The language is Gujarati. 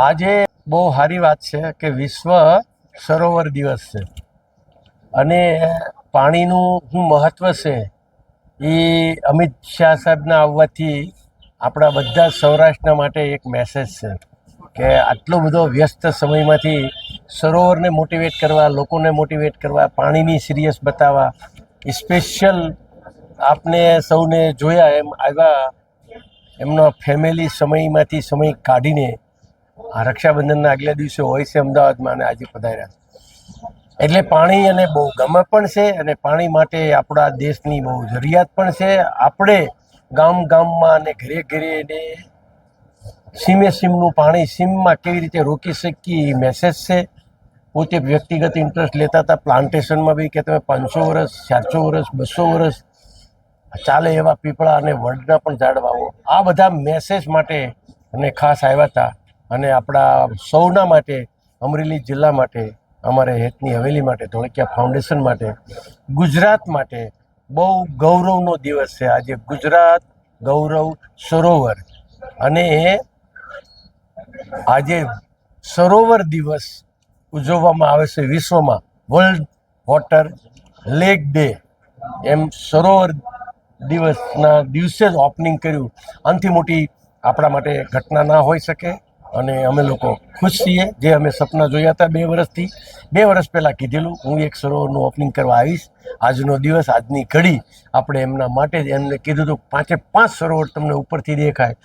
આજે બહુ સારી વાત છે કે વિશ્વ સરોવર દિવસ છે અને પાણીનું શું મહત્ત્વ છે એ અમિત શાહ સાહેબના આવવાથી આપણા બધા સૌરાષ્ટ્રના માટે એક મેસેજ છે કે આટલો બધો વ્યસ્ત સમયમાંથી સરોવરને મોટિવેટ કરવા, લોકોને મોટિવેટ કરવા, પાણીની સિરિયસ બતાવવા, સ્પેશિયલ આપને સૌને જોયા એમ આવ્યા એમનો ફેમિલી સમયમાંથી સમય કાઢીને આ રક્ષાબંધનના આગલા દિવસે હોય છે અમદાવાદમાં અને આજે પધાર્યા. એટલે પાણી અને બહુ ગમે પણ છે અને પાણી માટે આપણા દેશની બહુ જરૂરિયાત પણ છે. આપણે ગામ ગામમાં અને ઘરે ઘરે ને સીમે સીમનું પાણી સીમમાં કેવી રીતે રોકી શકીએ એ મેસેજ છે. પોતે વ્યક્તિગત ઇન્ટરેસ્ટ લેતા હતા પ્લાન્ટેશનમાં બી કે તમે 500 વર્ષ, 400 વર્ષ, 200 વર્ષ ચાલે એવા પીપળા અને વડના પણ ઝાડ વાવો. આ બધા મેસેજ માટે અને ખાસ આવ્યા હતા અને આપણા સૌના માટે, અમરેલી જિલ્લા માટે, અમારે હેતની હવેલી માટે, ધોળકિયા ફાઉન્ડેશન માટે, ગુજરાત માટે બહુ ગૌરવનો દિવસ છે આજે. ગુજરાત ગૌરવ સરોવર અને આજે સરોવર દિવસ ઉજવવામાં આવે છે વિશ્વમાં. વર્લ્ડ વોટર લેક ડે એમ સરોવર દિવસના દિવસે જ ઓપનિંગ કર્યું. આનાથી મોટી આપણા માટે ઘટના ના હોઈ શકે અને અમે લોકો ખુશ છીએ. જે અમે સપના જોયા હતા 2 વર્ષથી, 2 વર્ષ પહેલાં કીધેલું હું એક સરોવરનું ઓપનિંગ કરવા આવીશ. આજનો દિવસ, આજની ઘડી આપણે એમના માટે જ એમને કીધું હતું 5 સરોવર તમને ઉપરથી દેખાય.